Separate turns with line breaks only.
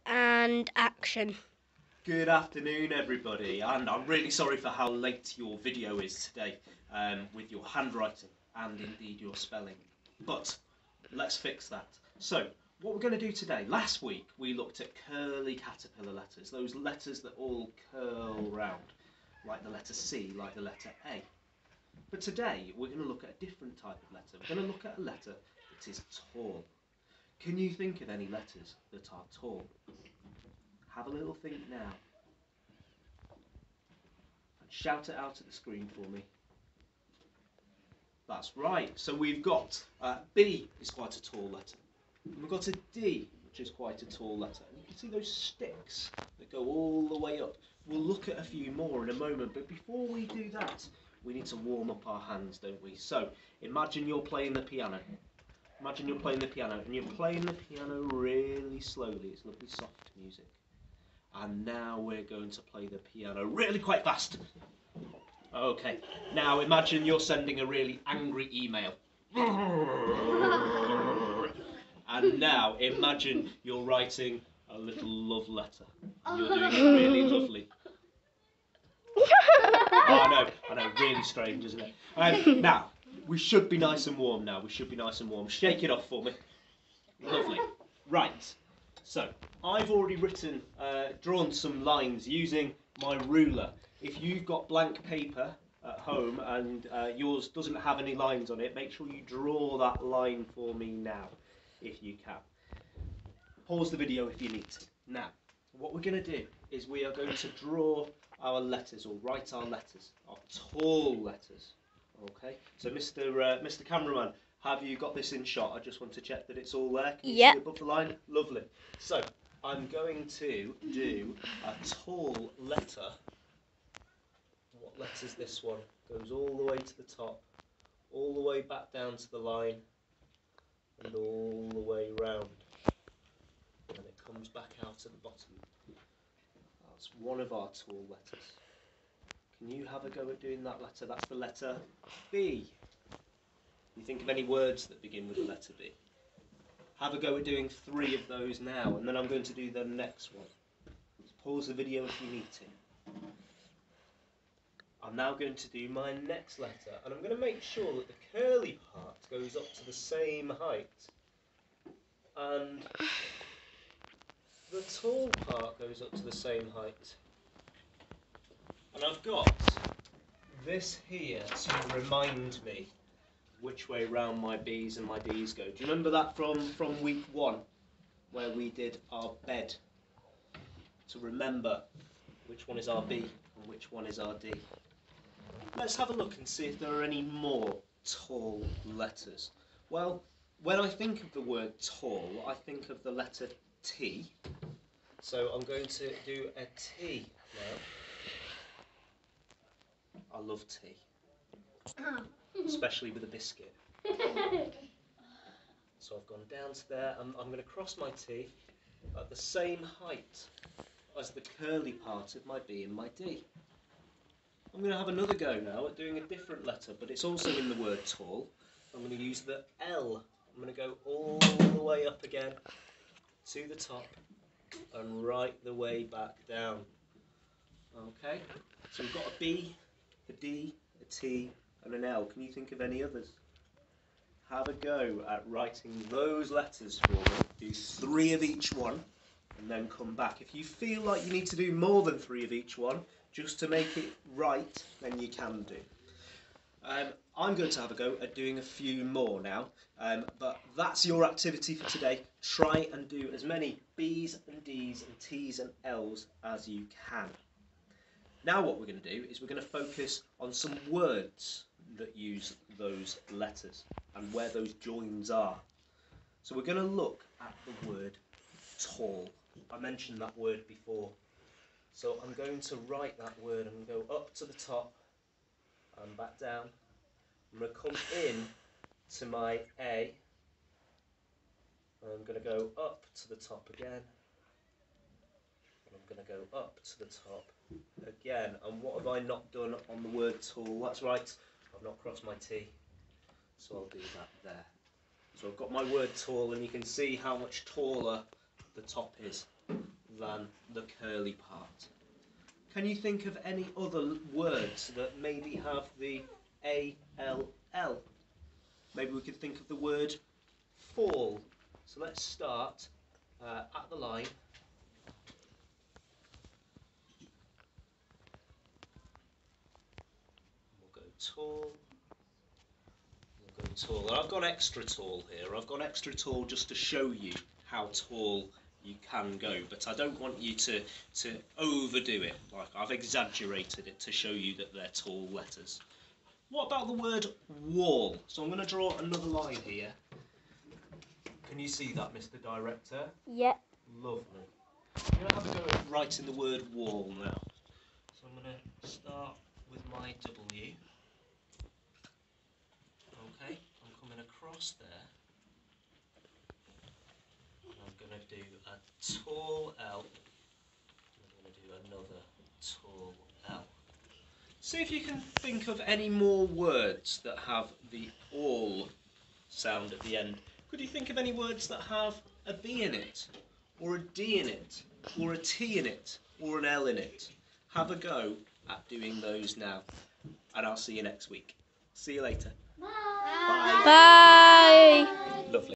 And action.
Good afternoon, everybody, and I'm really sorry for how late your video is today with your handwriting and indeed your spelling, but let's fix that. So what we're going to do today, last week we looked at curly caterpillar letters, those letters that all curl round, like the letter C, like the letter A. But today we're going to look at a different type of letter. We're going to look at a letter that is tall. Can you think of any letters that are tall? Have a little think now. And shout it out at the screen for me. That's right. So we've got B is quite a tall letter. And we've got a D, which is quite a tall letter. And you can see those sticks that go all the way up. We'll look at a few more in a moment, but before we do that, we need to warm up our hands, don't we? So imagine you're playing the piano. Imagine you're playing the piano, and you're playing the piano really slowly. It's lovely soft music. And now we're going to play the piano really quite fast. Okay, now imagine you're sending a really angry email. And now imagine you're writing a little love letter. You're doing it really lovely. Oh, I know, really strange, isn't it? Now, we should be nice and warm now. We should be nice and warm. Shake it off for me. Lovely. Right. So, I've already drawn some lines using my ruler. If you've got blank paper at home and yours doesn't have any lines on it, make sure you draw that line for me now, if you can. Pause the video if you need to. Now, what we're going to do is we are going to draw our letters, or write our letters, our tall letters. Okay, so Mr. Cameraman, have you got this in shot? I just want to check that it's all there. Can you see above the line? Lovely. So, I'm going to do a tall letter. What letter's this one? Goes all the way to the top, all the way back down to the line, and all the way round. And it comes back out at the bottom. That's one of our tall letters. Can you have a go at doing that letter? That's the letter B. You think of any words that begin with the letter B? Have a go at doing 3 of those now, and then I'm going to do the next one. Just pause the video if you need to. I'm now going to do my next letter, and I'm going to make sure that the curly part goes up to the same height, and the tall part goes up to the same height. And I've got this here to remind me which way round my B's and my D's go. Do you remember that from week 1, where we did our bed? To remember which one is our B and which one is our D. Let's have a look and see if there are any more tall letters. Well, when I think of the word tall, I think of the letter T. So I'm going to do a T now. I love tea, especially with a biscuit. So I've gone down to there, and I'm going to cross my T at the same height as the curly part of my B and my D. I'm going to have another go now at doing a different letter, but it's also in the word tall. I'm going to use the L. I'm going to go all the way up again to the top and right the way back down. Okay, so we've got a B, a D, a T and an L. Can you think of any others? Have a go at writing those letters for me. Do 3 of each one and then come back. If you feel like you need to do more than 3 of each one just to make it right, then you can do. I'm going to have a go at doing a few more now, but that's your activity for today. Try and do as many B's and D's and T's and L's as you can. Now what we're going to do is we're going to focus on some words that use those letters and where those joins are. So we're going to look at the word tall. I mentioned that word before. So I'm going to write that word. I'm going to go up to the top and back down. I'm going to come in to my A. And I'm going to go up to the top again. And I'm going to go up to the top again. And what have I not done on the word tall? That's right, I've not crossed my T. So I'll do that there. So I've got my word tall, and you can see how much taller the top is than the curly part. Can you think of any other words that maybe have the A-L-L? Maybe we could think of the word fall. So let's start at the line. We'll go tall. We'll go tall. And I've got extra tall here. I've got extra tall just to show you how tall you can go, but I don't want you to overdo it. Like, I've exaggerated it to show you that they're tall letters. What about the word wall? So I'm going to draw another line here. Can you see that, Mr. Director?
Yep.
Lovely. I'm going to have a go at writing the word wall now. So I'm going to start with my W. Okay, I'm coming across there. I'm going to do a tall L. I'm going to do another tall L. See if you can think of any more words that have the all sound at the end. Could you think of any words that have a B in it, or a D in it, or a T in it, or an L in it? Have a go at doing those now, and I'll see you next week. See you later.
Bye.
Lovely.